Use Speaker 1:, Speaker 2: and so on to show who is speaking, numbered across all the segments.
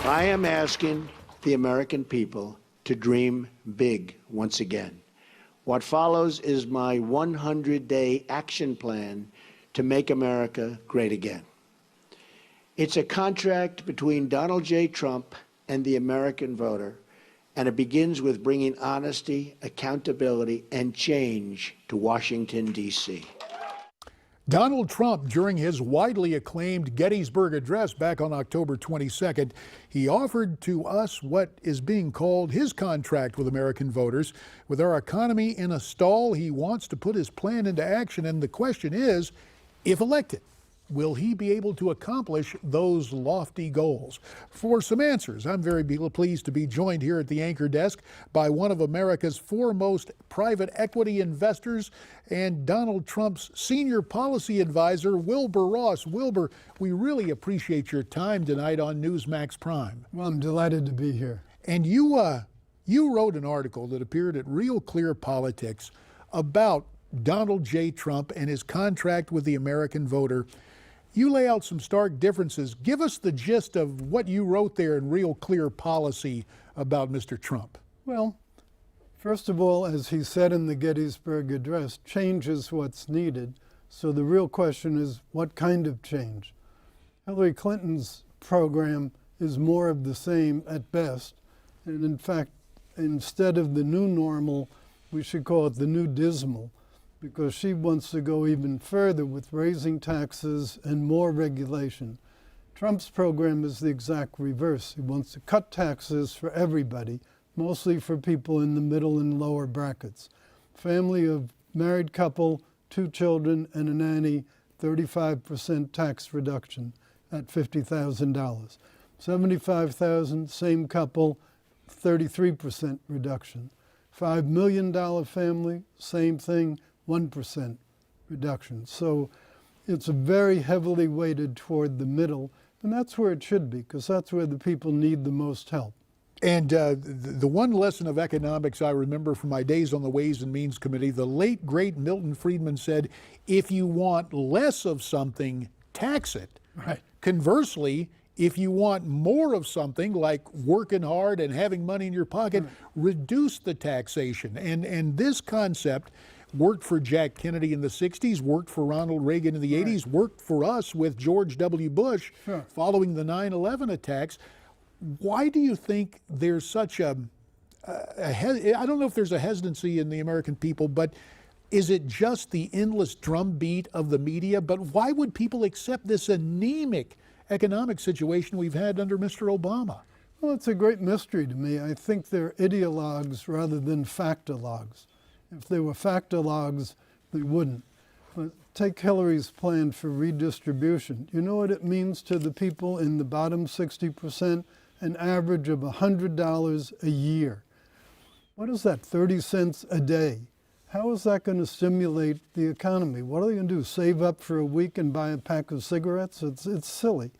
Speaker 1: I am asking the American people to dream big once again. What follows is my 100-day action plan to make America great again. It's a contract between Donald J. Trump and the American voter, and it begins with bringing honesty, accountability, and change to Washington, D.C.
Speaker 2: Donald Trump, during his widely acclaimed Gettysburg Address back on October 22nd, he offered to us what is being called his contract with American voters. With our economy in a stall, he wants to put his plan into action, and the question is, if elected, will he be able to accomplish those lofty goals? For some answers, I'm very pleased to be joined here at the anchor desk by one of America's foremost private equity investors and Donald Trump's senior policy advisor, Wilbur Ross. Wilbur, we really appreciate your time tonight on Newsmax Prime.
Speaker 3: Well, I'm delighted to be here.
Speaker 2: And you wrote an article that appeared at Real Clear Politics about Donald J. Trump and his contract with the American voter. You lay out some stark differences. Give us the gist of what you wrote there in Real Clear Policy about Mr. Trump.
Speaker 3: Well, first of all, as he said in the Gettysburg Address, change is what's needed. So the real question is, what kind of change? Hillary Clinton's program is more of the same at best. And in fact, instead of the new normal, we should call it the new dismal, because she wants to go even further with raising taxes and more regulation. Trump's program is the exact reverse. He wants to cut taxes for everybody, mostly for people in the middle and lower brackets. Family of married couple, 2 children and a nanny, 35% tax reduction at $50,000. 75,000, same couple, 33% reduction. $5 million family, same thing, 1% reduction. So it's a very heavily weighted toward the middle, and that's where it should be, because that's where the people need the most help.
Speaker 2: And the one lesson of economics I remember from my days on the Ways and Means Committee, the late, great Milton Friedman said, if you want less of something, tax it.
Speaker 3: Right.
Speaker 2: Conversely, if you want more of something, like working hard and having money in your pocket,
Speaker 3: right,
Speaker 2: reduce the taxation. And this concept worked for Jack Kennedy in the 60s, worked for Ronald Reagan in the 80s, worked for us with George W. Bush following the 9/11 attacks. Why do you think there's such I don't know if there's a hesitancy in the American people, but is it just the endless drumbeat of the media? But why would people accept this anemic economic situation we've had under Mr. Obama?
Speaker 3: Well, it's a great mystery to me. I think they're ideologues rather than factologues. If they were factologues, they wouldn't. But take Hillary's plan for redistribution. You know what it means to the people in the bottom 60%? An average of $100 a year. What is that, 30 cents a day? How is that going to stimulate the economy? What are they going to do, save up for a week and buy a pack of cigarettes? It's silly.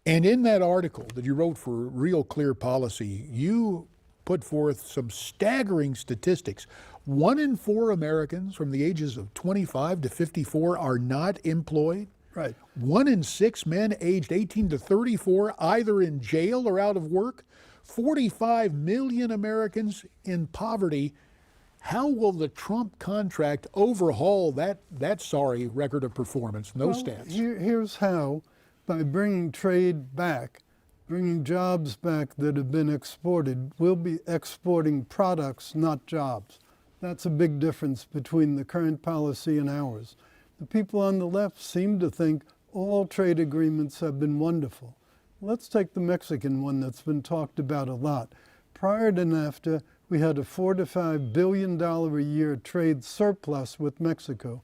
Speaker 2: And in that article that you wrote for Real Clear Policy, you put forth some staggering statistics. 1 in 4 Americans from the ages of 25 to 54 are not employed.
Speaker 3: Right.
Speaker 2: 1 in 6 men aged 18 to 34 either in jail or out of work. 45 million Americans in poverty. How will the Trump contract overhaul that sorry record of performance? No stats.
Speaker 3: Here's how. By bringing trade back, bringing jobs back that have been exported, we'll be exporting products, not jobs. That's a big difference between the current policy and ours. The people on the left seem to think all trade agreements have been wonderful. Let's take the Mexican one that's been talked about a lot. Prior to NAFTA, we had a $4 to $5 billion a year trade surplus with Mexico.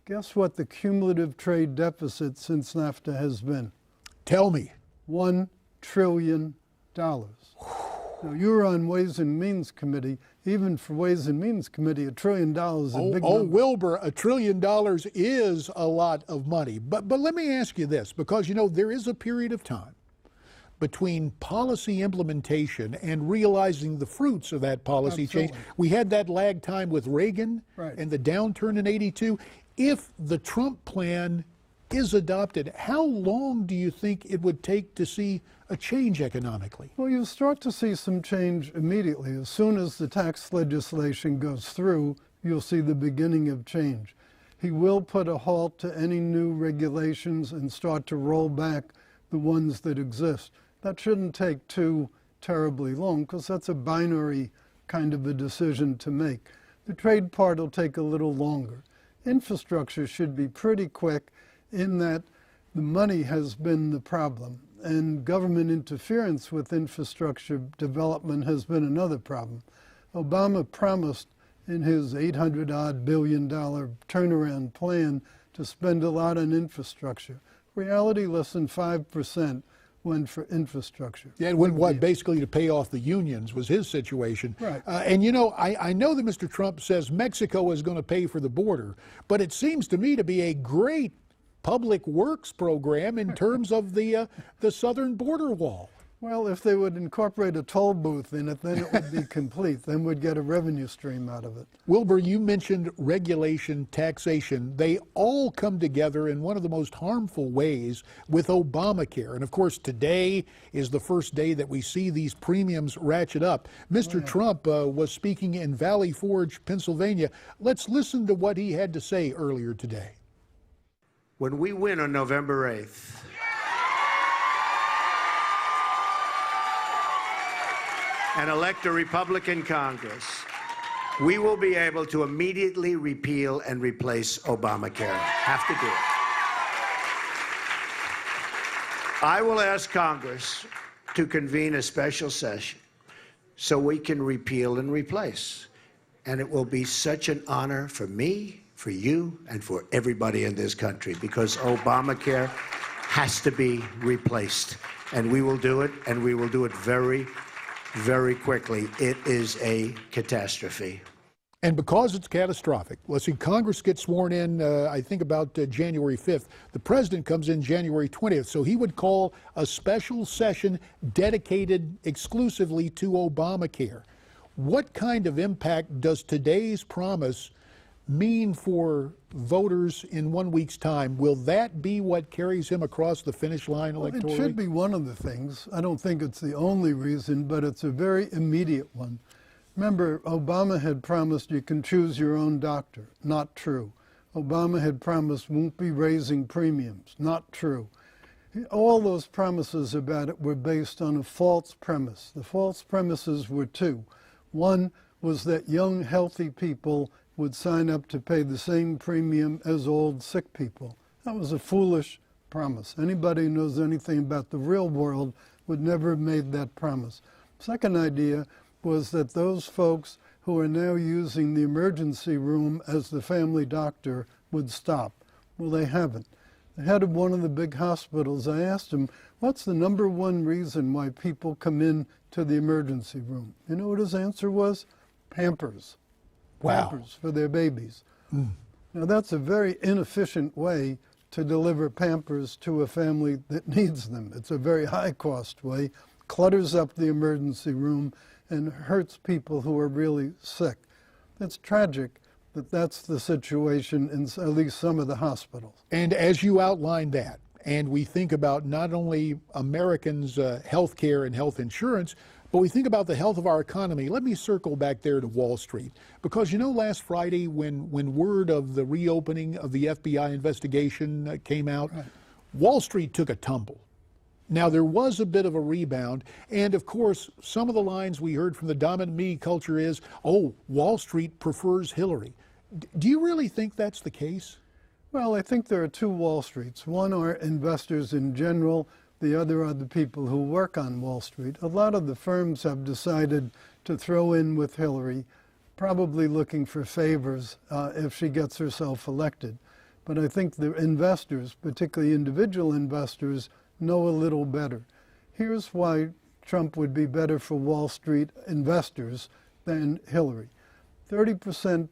Speaker 3: Guess what the cumulative trade deficit since NAFTA has been?
Speaker 2: Tell me.
Speaker 3: $1 trillion. Now, you were on Ways and Means Committee. Even for Ways and Means Committee, $1 trillion is a big number.
Speaker 2: Oh, Wilbur, $1 trillion is a lot of money. But let me ask you this, because, you know, there is a period of time between policy implementation and realizing the fruits of that policy change. We had that lag time with Reagan and the downturn in '82. If the Trump plan is adopted, how long do you think it would take to see a change economically?
Speaker 3: Well, you start to see some change immediately. As soon as the tax legislation goes through, you'll see the beginning of change. He will put a halt to any new regulations and start to roll back the ones that exist. That shouldn't take too terribly long, because that's a binary kind of a decision to make. The trade part will take a little longer. Infrastructure should be pretty quick, in that the money has been the problem, and government interference with infrastructure development has been another problem. Obama promised in his $800-odd billion turnaround plan to spend a lot on infrastructure. Reality, less than 5% went for infrastructure.
Speaker 2: Yeah, it went what? Basically to pay off the unions was his situation.
Speaker 3: Right.
Speaker 2: And you know, I know that Mr. Trump says Mexico is going to pay for the border, but it seems to me to be a great public works program in terms of the southern border wall.
Speaker 3: Well, if they would incorporate a toll booth in it, then it would be complete. Then we'd get a revenue stream out of it.
Speaker 2: Wilbur, you mentioned regulation, taxation. They all come together in one of the most harmful ways with Obamacare. And of course, today is the first day that we see these premiums ratchet up. Mr. Trump was speaking in Valley Forge, Pennsylvania. Let's listen to what he had to say earlier today.
Speaker 1: When we win on November 8th, and elect a Republican Congress, we will be able to immediately repeal and replace Obamacare. Have to do it. I will ask Congress to convene a special session so we can repeal and replace. And it will be such an honor for me, for you, and for everybody in this country, because Obamacare has to be replaced. And we will do it, and we will do it very, very quickly. It is a catastrophe.
Speaker 2: And because it's catastrophic, let's see, Congress gets sworn in, I think about January 5th. The president comes in January 20th. So he would call a special session dedicated exclusively to Obamacare. What kind of impact does today's promise mean for voters in 1 week's time? Will that be what carries him across the finish line electorally?
Speaker 3: It should be one of the things. I don't think it's the only reason, but it's a very immediate one. Remember, Obama had promised you can choose your own doctor. Not true. Obama had promised won't be raising premiums. Not true. All those promises about it were based on a false premise. The false premises were two. One was that young, healthy people would sign up to pay the same premium as old, sick people. That was a foolish promise. Anybody who knows anything about the real world would never have made that promise. Second idea was that those folks who are now using the emergency room as the family doctor would stop. Well, they haven't. The head of one of the big hospitals, I asked him, what's the #1 reason why people come in to the emergency room? You know what his answer was? Pampers.
Speaker 2: Wow.
Speaker 3: Pampers for their babies. Now that's a very inefficient way to deliver Pampers to a family that needs them. It's a very high-cost way, clutters up the emergency room, and hurts people who are really sick. It's tragic that that's the situation in at least some of the hospitals.
Speaker 2: And as you outlined that, and we think about not only Americans' health care and health insurance, but we think about the health of our economy. Let me circle back there to Wall Street. Because you know, last Friday when word of the reopening of the FBI investigation came out, right, Wall Street took a tumble. Now, there was a bit of a rebound, and of course, some of the lines we heard from the dominant media culture is, oh, Wall Street prefers Hillary. Do you really think that's the case?
Speaker 3: Well, I think there are two Wall Streets. One are investors in general. The other are the people who work on Wall Street. A lot of the firms have decided to throw in with Hillary, probably looking for favors if she gets herself elected. But I think the investors, particularly individual investors, know a little better. Here's why Trump would be better for Wall Street investors than Hillary. 30%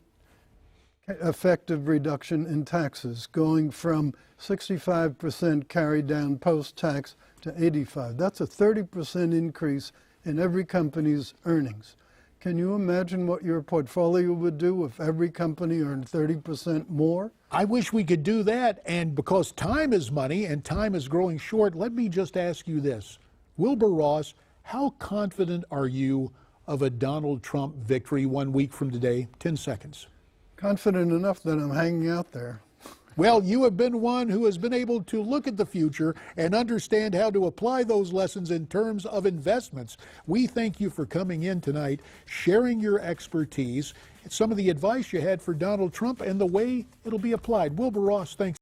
Speaker 3: effective reduction in taxes, going from 65% carried down post-tax to 85%. That's a 30% increase in every company's earnings. Can you imagine what your portfolio would do if every company earned 30% more?
Speaker 2: I wish we could do that, and because time is money and time is growing short, let me just ask you this. Wilbur Ross, how confident are you of a Donald Trump victory 1 week from today? 10 seconds.
Speaker 3: Confident enough that I'm hanging out there.
Speaker 2: Well, you have been one who has been able to look at the future and understand how to apply those lessons in terms of investments. We thank you for coming in tonight, sharing your expertise, some of the advice you had for Donald Trump, and the way it'll be applied. Wilbur Ross, thanks.